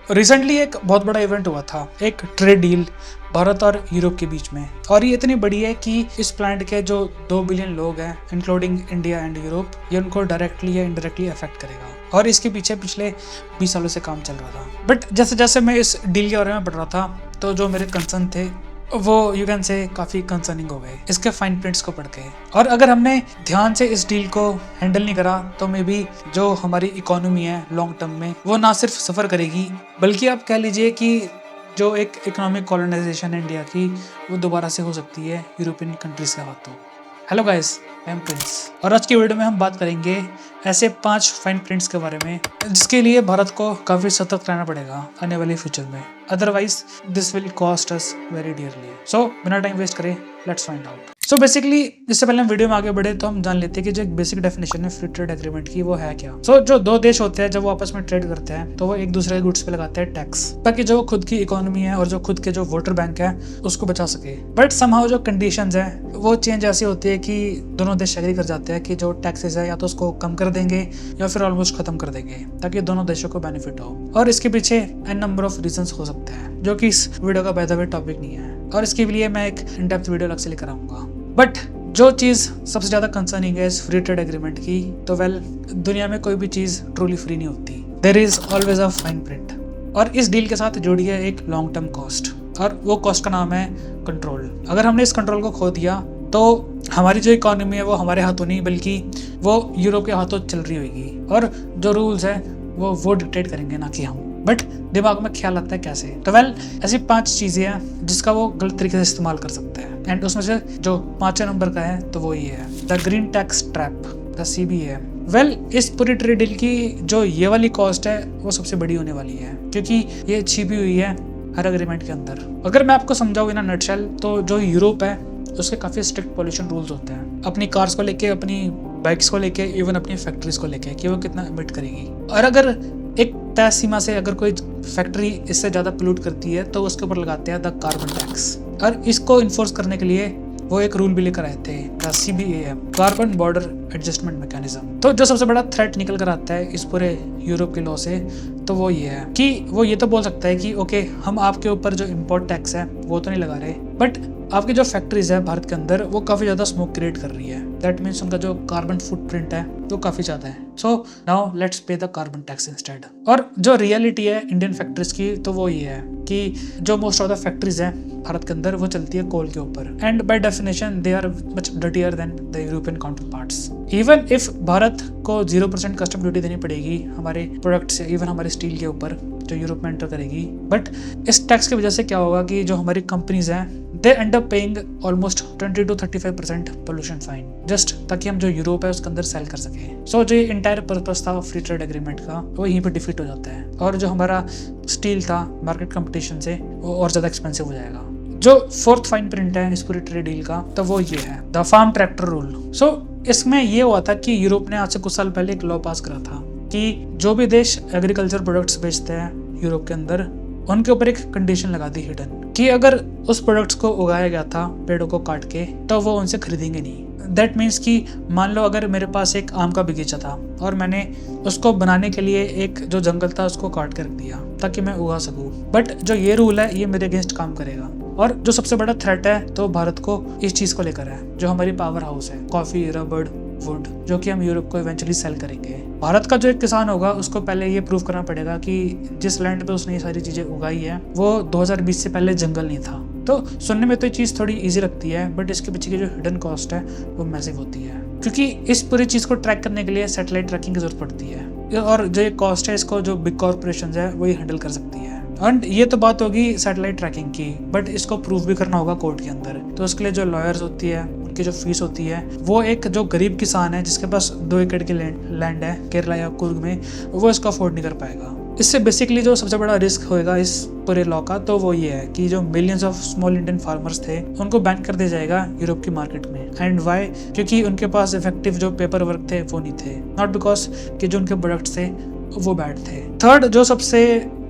Recently एक बहुत बड़ा इवेंट हुआ था, एक ट्रेड डील भारत और यूरोप के बीच में, और ये इतनी बड़ी है कि इस प्लांट के जो 2 बिलियन लोग हैं इंक्लूडिंग इंडिया एंड यूरोप, ये उनको डायरेक्टली या इनडायरेक्टली अफेक्ट करेगा। और इसके पीछे पिछले 20 सालों से काम चल रहा था। बट जैसे जैसे मैं इस डील के बारे में पढ़ रहा था तो जो मेरे कंसर्न थे वो यू कैन से काफ़ी कंसर्निंग हो गए इसके फाइन प्रिंट्स को पढ़ के। और अगर हमने ध्यान से इस डील को हैंडल नहीं करा तो मे बी जो हमारी इकोनॉमी है लॉन्ग टर्म में वो ना सिर्फ सफ़र करेगी, बल्कि आप कह लीजिए कि जो एक इकोनॉमिक कॉलोनाइजेशन है इंडिया की, वो दोबारा से हो सकती है यूरोपियन कंट्रीज के हाथों। Hello guys, I am Prince, और आज की वीडियो में हम बात करेंगे ऐसे 5 फाइन प्रिंट्स के बारे में जिसके लिए भारत को काफ़ी सतर्क रहना पड़ेगा आने वाले फ्यूचर में, otherwise this will cost us very dearly. So बिना टाइम वेस्ट करें, let's find out. So basically इससे पहले हम वीडियो में आगे बढ़े तो हम जान लेते हैं कि जो एक बेसिक डेफिनेशन है फ्री ट्रेड एग्रीमेंट की, वो है क्या। सो जो 2 देश होते हैं जब वो आपस में ट्रेड करते हैं तो वो एक दूसरे के गुड्स पे लगाते हैं टैक्स, ताकि जो खुद की इकोनॉमी है और जो खुद के जो वोटर बैंक है उसको बचा सके। बट समहाउ जो कंडीशंस है वो चेंज ऐसी होती है कि दोनों देश एग्री कर जाते हैं कि जो टैक्सेस है या तो उसको कम कर देंगे या फिर ऑलमोस्ट खत्म कर देंगे, ताकि दोनों देशों को बेनिफिट हो। और इसके पीछे एन नंबर ऑफ रीजंस हो सकते हैं जो कि इस वीडियो का बाय द वे टॉपिक नहीं है, और इसके लिए मैं एक इन डेप्थ वीडियो अलग से लेकर आऊंगा। बट जो चीज़ सबसे ज़्यादा कंसर्निंग है इस फ्री ट्रेड एग्रीमेंट की, तो दुनिया में कोई भी चीज़ ट्रूली फ्री नहीं होती। There is always a fine print, और इस डील के साथ जुड़ी है एक लॉन्ग टर्म कॉस्ट, और वो कॉस्ट का नाम है कंट्रोल। अगर हमने इस कंट्रोल को खो दिया तो हमारी जो इकोनॉमी है वो हमारे हाथों नहीं बल्कि वो यूरोप के हाथों चल रही होगी, और जो रूल्स है वो डिक्टेट करेंगे, ना कि हम। बट दिमाग में ख्याल आता है कैसे, तो ऐसी 5 चीज़ें हैं जिसका वो गलत तरीके से इस्तेमाल कर सकता है। एंड उसमें से जो 5वें नंबर का है तो वो ये है the green tax trap, the CBAM। इस पूरी ट्रेड डील की जो ये वाली कॉस्ट है वो सबसे बड़ी होने वाली है, क्योंकि ये छिपी हुई है हर एग्रीमेंट के अंदर। अगर मैं आपको समझाऊँ इन अ नटशेल, तो जो यूरोप है उसके काफ़ी स्ट्रिक्ट पॉल्यूशन रूल्स होते हैं, अपनी कार्स को लेके, अपनी बाइक्स को लेके, इवन अपनी फैक्ट्रीज को लेके कि वो कितना एमिट करेगी। और अगर एक तय सीमा से अगर कोई फैक्ट्री इससे ज़्यादा पोल्यूट करती है तो उसके ऊपर लगाते हैं द कार्बन टैक्स, और इसको इन्फोर्स करने के लिए वो एक रूल भी लेकर आए थे the CBAM, carbon border adjustment mechanism. तो जो सबसे बड़ा थ्रेट निकल कर आता है इस पूरे यूरोप के लॉ से, तो वो ये है कि वो ये तो बोल सकता है कि ओके, हम आपके ऊपर जो इम्पोर्ट टैक्स है वो तो नहीं लगा रहे, बट आपकी जो फैक्ट्रीज है भारत के अंदर वो काफ़ी ज़्यादा स्मोक क्रिएट कर रही है। दैट मीन्स उनका जो कार्बन फुटप्रिंट है वो काफ़ी ज़्यादा है। सो नाउ लेट्स पे द कार्बन टैक्स इंस्टेड। और जो रियलिटी है इंडियन फैक्ट्रीज की, तो वो ये है कि जो मोस्ट ऑफ द फैक्ट्रीज हैं भारत के अंदर वो चलती है कोल के ऊपर, and by definition they are much dirtier than the European counterparts. Even if Bharat को 0% कस्टम ड्यूटी देनी पड़ेगी हमारे प्रोडक्ट से, इवन हमारे स्टील के ऊपर जो यूरोप में एंटर करेगी, बट इस टैक्स की वजह से क्या होगा कि जो हमारी कंपनीज हैं they end up paying almost 20 to 35% pollution fine, just ताकि हम जो यूरोप है उसके अंदर सेल कर सके। सो जो इंटायर पर्पस था फ्री ट्रेड एग्रीमेंट का वो यहीं पे डिफीट हो जाता है, और जो हमारा स्टील था मार्केट कंपटीशन से वो और ज़्यादा एक्सपेंसिव हो जाएगा। जो 4th फाइन प्रिंट है इस पूरी ट्रेड डील का, तो वो ये है द फार्म ट्रैक्टर रूल। सो इसमें ये हुआ था कि यूरोप ने आज से कुछ साल पहले एक लॉ पास करा था कि जो भी देश एग्रीकल्चर प्रोडक्ट्स बेचते हैं यूरोप के अंदर, उनके ऊपर एक कंडीशन लगा दी हिडन कि अगर उस प्रोडक्ट्स को उगाया गया था पेड़ों को काट के तो वो उनसे खरीदेंगे नहीं। दैट मीन्स कि मान लो अगर मेरे पास एक आम का बगीचा था और मैंने उसको बनाने के लिए एक जो जंगल था उसको काट के रख दिया ताकि मैं उगा सकूं, बट जो ये रूल है ये मेरे अगेंस्ट काम करेगा। और जो सबसे बड़ा थ्रेट है तो भारत को इस चीज़ को लेकर है, जो हमारी पावर हाउस है, कॉफ़ी, रबड़, वुड, जो कि हम यूरोप को इवेंचुअली सेल करेंगे। भारत का जो एक किसान होगा उसको पहले ये प्रूव करना पड़ेगा कि जिस लैंड पे उसने ये सारी चीज़ें उगाई है वो 2020 से पहले जंगल नहीं था। तो सुनने में तो ये चीज़ थोड़ी इजी लगती है, बट इसके पीछे की जो हिडन कॉस्ट है वो मैसिव होती है, क्योंकि इस पूरी चीज़ को ट्रैक करने के लिए सैटेलाइट ट्रैकिंग की जरूरत पड़ती है, और जो ये कॉस्ट है इसको जो बिग कॉर्पोरेशन है वही हैंडल कर सकती है। एंड ये तो बात होगी सैटेलाइट ट्रैकिंग की, बट इसको प्रूव भी करना होगा कोर्ट के अंदर, तो उसके लिए जो लॉयर्स होती है उनकी जो फीस होती है, वो एक जो गरीब किसान है जिसके पास 2 एकड़ की लैंड है केरला या कुर्ग में, वो इसको अफोर्ड नहीं कर पाएगा। इससे बेसिकली जो सबसे बड़ा रिस्क होएगा इस पूरे लॉ का, तो वो ये है कि जो millions of small Indian farmers थे उनको बैन कर दिया जाएगा यूरोप की मार्केट में। And why? क्योंकि उनके पास इफेक्टिव जो पेपर वर्क थे वो नहीं थे, नॉट बिकॉज कि जो उनके प्रोडक्ट्स थे वो बैड थे। थर्ड जो सबसे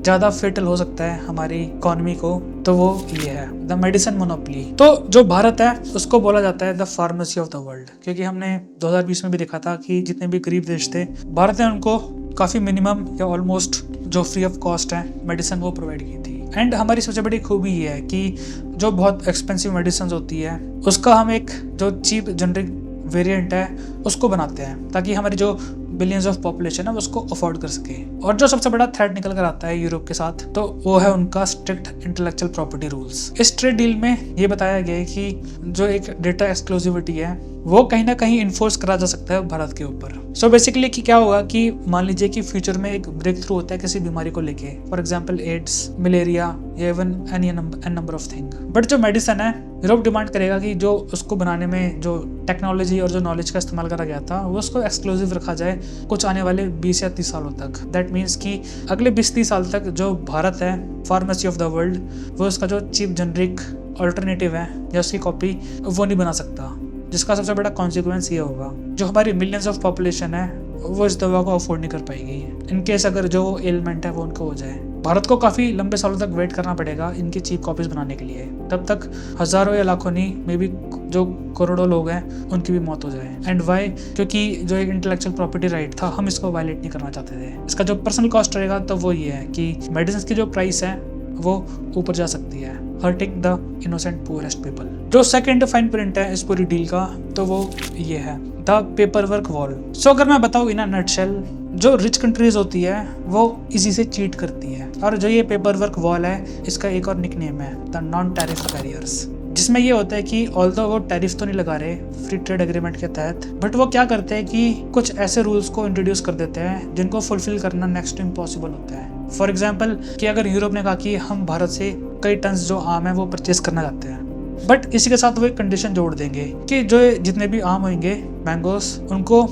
ज़्यादा फेटल हो सकता है हमारी इकोनॉमी को, तो वो ये है द मेडिसिन मोनोपोली। तो जो भारत है उसको बोला जाता है the pharmacy of the world, क्योंकि हमने 2020 में भी देखा था कि जितने भी गरीब देश थे भारत ने उनको काफ़ी मिनिमम या ऑलमोस्ट जो फ्री ऑफ कॉस्ट है मेडिसिन वो प्रोवाइड की थी। एंड हमारी सबसे बड़ी खूबी ये है कि जो बहुत एक्सपेंसिव मेडिसिन होती है उसका हम एक जो चीप जेनरिक वेरिएंट है उसको बनाते हैं ताकि हमारी जो बिलियंस ऑफ पॉपुलेशन है उसको अफोर्ड कर सके। और जो सबसे बड़ा थ्रेट निकल कर आता है यूरोप के साथ तो वो है उनका स्ट्रिक्ट इंटेलेक्चुअल प्रॉपर्टी रूल्स। इस ट्रेड डील में ये बताया गया है कि जो एक डेटा एक्सक्लूसिविटी है वो कहीं ना कहीं इन्फोर्स करा जा सकता है भारत के ऊपर। सो बेसिकली कि क्या होगा कि मान लीजिए कि फ्यूचर में एक ब्रेक थ्रू होता है किसी बीमारी को लेके, फॉर एग्जांपल एड्स, मलेरिया या even any number of thing. But जो मेडिसिन है यूरोप डिमांड करेगा कि जो उसको बनाने में जो टेक्नोलॉजी और जो नॉलेज का इस्तेमाल करा गया था वो उसको एक्सक्लूसिव रखा जाए कुछ आने वाले 20 या 30 सालों तक। दैट मीन्स कि अगले 20-30 साल तक जो भारत है फार्मेसी ऑफ द वर्ल्ड वो उसका जो चीप जेनरिक अल्टरनेटिव है या उसकी कॉपी वो नहीं बना सकता, जिसका सबसे बड़ा कॉन्सिक्वेंस ये होगा जो हमारी मिलियंस ऑफ पॉपुलेशन है वो इस दवा को अफोर्ड नहीं कर पाएगी इनकेस अगर जो एलिमेंट है वो उनको हो जाए। भारत को काफ़ी लंबे सालों तक वेट करना पड़ेगा इनकी चीप कॉपीज बनाने के लिए, तब तक हज़ारों या लाखों नहीं मे बी जो करोड़ों लोग हैं उनकी भी मौत हो जाए। And why? क्योंकि जो एक इंटेलेक्चुअल प्रॉपर्टी राइट था हम इसको वायलेट नहीं करना चाहते थे। इसका जो पर्सनल कॉस्ट रहेगा तो वो ये है कि मेडिसिन की जो प्राइस है वो ऊपर जा सकती है, hurting the innocent poorest people. जो सेकंड फाइन प्रिंट है इस पूरी डील का तो वो ये है द पेपर वर्क वॉल। सो अगर मैं बताऊँ इन अ नटशेल, जो रिच कंट्रीज होती है वो इसी से चीट करती है। और जो ये पेपर वर्क वॉल है इसका एक और निकनेम है द नॉन टैरिफ बैरियर्स, जिसमें ये होता है कि ऑल्दो वो टैरिफ तो नहीं लगा रहे फ्री ट्रेड एग्रीमेंट के तहत, बट वो क्या करते हैं कि कुछ ऐसे रूल्स को इंट्रोड्यूस कर देते हैं जिनको फुलफिल करना नेक्स्ट टू इम्पॉसिबल होता है। फॉर एग्जाम्पल कि अगर यूरोप ने कहा कि हम भारत से कई टन जो आम है वो परचेज करना चाहते हैं, बट इसी के साथ वो एक कंडीशन जोड़ देंगे कि जो जितने भी आम होंगे मैंगोस उनको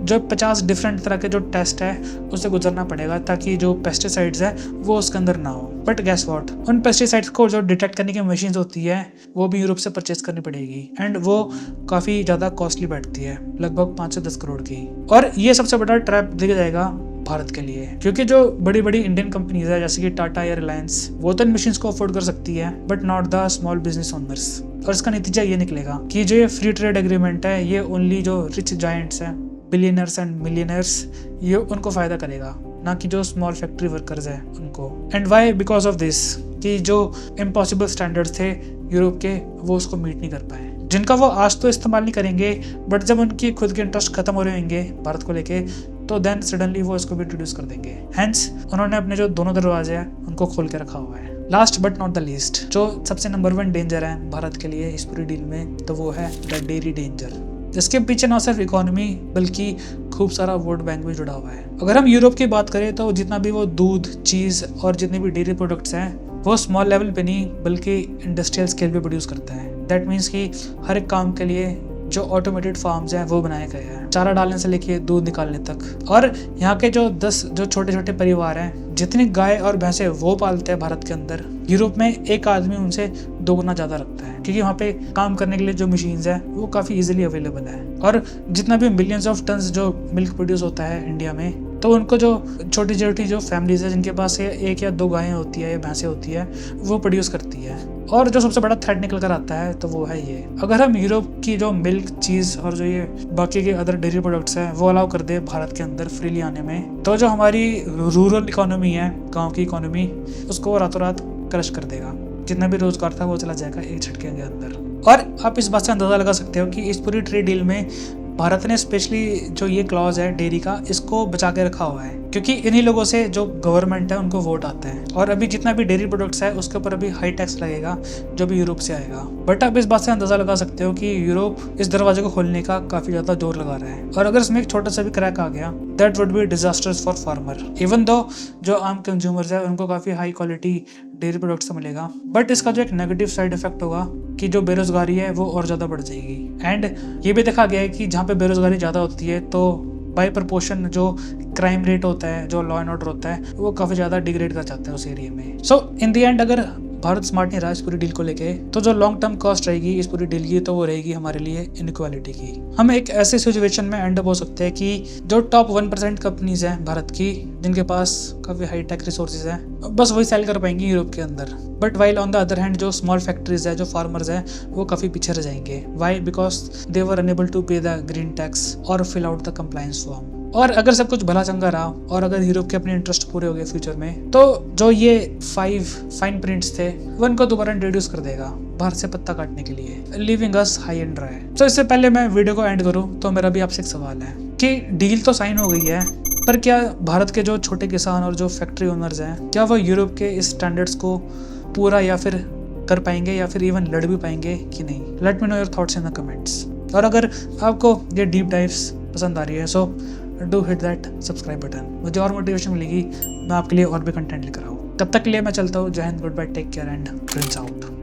जो 50 डिफरेंट तरह के जो टेस्ट है उससे गुजरना पड़ेगा ताकि जो पेस्टिसाइड्स है वो उसके अंदर ना हो। बट गैस व्हाट, उन पेस्टिसाइड्स को जो डिटेक्ट करने की मशीन्स होती है वो भी यूरोप से परचेज करनी पड़ेगी एंड वो काफ़ी ज़्यादा कॉस्टली बैठती है, लगभग 5 से 10 करोड़ की। और ये सबसे बड़ा ट्रैप दिया जाएगा भारत के लिए, क्योंकि जो बड़ी बड़ी इंडियन कंपनीज है जैसे कि टाटा या रिलायंस वो तो इन मशीन्स को अफोर्ड कर सकती है but not the small business owners. और इसका नतीजा ये निकलेगा कि जो ये फ्री ट्रेड एग्रीमेंट है ये ओनली जो रिच जायंट्स हैं, बिलियनर्स एंड मिलियनर्स, ये उनको फ़ायदा करेगा, ना कि जो स्मॉल फैक्ट्री वर्कर्स हैं उनको। And why? Because of this कि जो इम्पॉसिबल स्टैंडर्ड्स थे यूरोप के वो उसको मीट नहीं कर पाए, जिनका वो आज तो इस्तेमाल नहीं करेंगे बट जब उनकी खुद के इंटरेस्ट खत्म हो रहे होंगे भारत को लेके तो देन सडनली वो इसको भी इंट्रोड्यूस कर देंगे। हैंस उन्होंने अपने जो दोनों दरवाजे हैं उनको खोल के रखा हुआ है। Last but not the least, जो सबसे नंबर 1 डेंजर है भारत के लिए इस पूरी डील में तो वो है द डेयरी डेंजर, जिसके पीछे ना सिर्फ इकोनॉमी बल्कि खूब सारा वोट बैंक भी जुड़ा हुआ है। अगर हम यूरोप की बात करें तो जितना भी वो दूध, चीज़ और जितने भी डेयरी प्रोडक्ट्स हैं वो स्मॉल लेवल पे नहीं बल्कि इंडस्ट्रियल स्केल पे प्रोड्यूस करता है। दैट मीन्स कि हर एक काम के लिए जो ऑटोमेटेड फार्म्स हैं वो बनाए गए हैं, चारा डालने से लेके दूध निकालने तक। और यहाँ के जो 10 जो छोटे छोटे परिवार हैं जितनी गाय और भैंसे वो पालते हैं भारत के अंदर, यूरोप में एक आदमी उनसे 2 गुना ज़्यादा रखता है, क्योंकि वहाँ पे काम करने के लिए जो मशीन्स हैं वो काफ़ी इजीली अवेलेबल है। और जितना भी मिलियंस ऑफ टन्स जो मिल्क प्रोड्यूस होता है इंडिया में तो उनको जो छोटी छोटी जो फैमिलीज है जिनके पास 1 या 2 गायें होती है या भैंसें होती है वो प्रोड्यूस करती है। और जो सबसे बड़ा थ्रेट निकल कर आता है तो वो है ये, अगर हम यूरोप की जो मिल्क, चीज़ और जो ये बाकी के अदर डेयरी प्रोडक्ट्स हैं वो अलाउ कर दे भारत के अंदर फ्रीली आने में, तो जो हमारी रूरल इकोनॉमी है, गाँव की इकोनॉमी, उसको रातों रात क्रश कर देगा। जितना भी रोजगार था वो चला जाएगा एक झटके के अंदर। और आप इस बात से अंदाज़ा लगा सकते हो कि इस पूरी ट्रेड डील में भारत ने स्पेशली जो ये क्लॉज है डेयरी का इसको बचा के रखा हुआ है, क्योंकि इन्हीं लोगों से जो गवर्नमेंट है उनको वोट आते हैं। और अभी जितना भी डेयरी प्रोडक्ट्स है उसके ऊपर अभी हाई टैक्स लगेगा जो भी यूरोप से आएगा। बट आप इस बात से अंदाज़ा लगा सकते हो कि यूरोप इस दरवाजे को खोलने का काफ़ी ज़्यादा जोर लगा रहा है। और अगर इसमें एक छोटा सा भी क्रैक आ गया that would be disasters for farmer. Even though जो आम कंज्यूमर्स है उनको काफ़ी हाई क्वालिटी डेयरी प्रोडक्ट्स मिलेगा, बट इसका जो एक नेगेटिव साइड इफेक्ट होगा कि जो बेरोजगारी है वो और ज़्यादा बढ़ जाएगी। एंड ये भी देखा गया है कि जहाँ पे बेरोजगारी ज़्यादा होती है तो बाय प्रपोर्शन जो क्राइम रेट होता है, जो लॉ एंड ऑर्डर होता है वो काफ़ी ज़्यादा डिग्रेड कर जाता है उस एरिया में। सो इन दी एंड अगर भारत स्मार्ट नहीं रहा इस पूरी डील को लेके तो जो लॉन्ग टर्म कॉस्ट रहेगी इस पूरी डील की तो वो रहेगी हमारे लिए इनइक्वालिटी की। हम एक ऐसे सिचुएशन में एंड अप हो सकते हैं कि जो टॉप 1% कंपनीज हैं भारत की जिनके पास काफ़ी हाई टेक रिसोर्सेज हैं बस वही सेल कर पाएंगी यूरोप के अंदर। But while on the other hand जो स्मॉल फैक्ट्रीज है, जो फार्मर्स हैं वो काफ़ी पीछे रह जाएंगे। Why? Because they were unable to pay the green tax और fill out the compliance form. और अगर सब कुछ भला चंगा रहा और अगर यूरोप के अपने इंटरेस्ट पूरे हो गए फ्यूचर में, तो जो ये 5 फाइन प्रिंट्स थे वो इनको दोबारा इंट्रोड्यूस कर देगा बाहर से पत्ता काटने के लिए, living us high and dry. तो इससे पहले मैं वीडियो को एंड करूँ तो मेरा भी आपसे एक सवाल है कि डील तो साइन हो गई है, पर क्या भारत के जो छोटे किसान और जो फैक्ट्री ओनर्स हैं, क्या वो यूरोप के इस स्टैंडर्ड्स को पूरा या फिर कर पाएंगे या फिर इवन लड़ भी पाएंगे कि नहीं? Let me know your thoughts in the comments. और अगर आपको ये डीप डाइव्स पसंद आ रही है so do hit that subscribe button. मुझे और मोटिवेशन मिलेगी, मैं आपके लिए और भी कंटेंट लेकर आऊँ। तब तक के लिए मैं चलता हूँ। Jai Hind, goodbye, take care and prince out.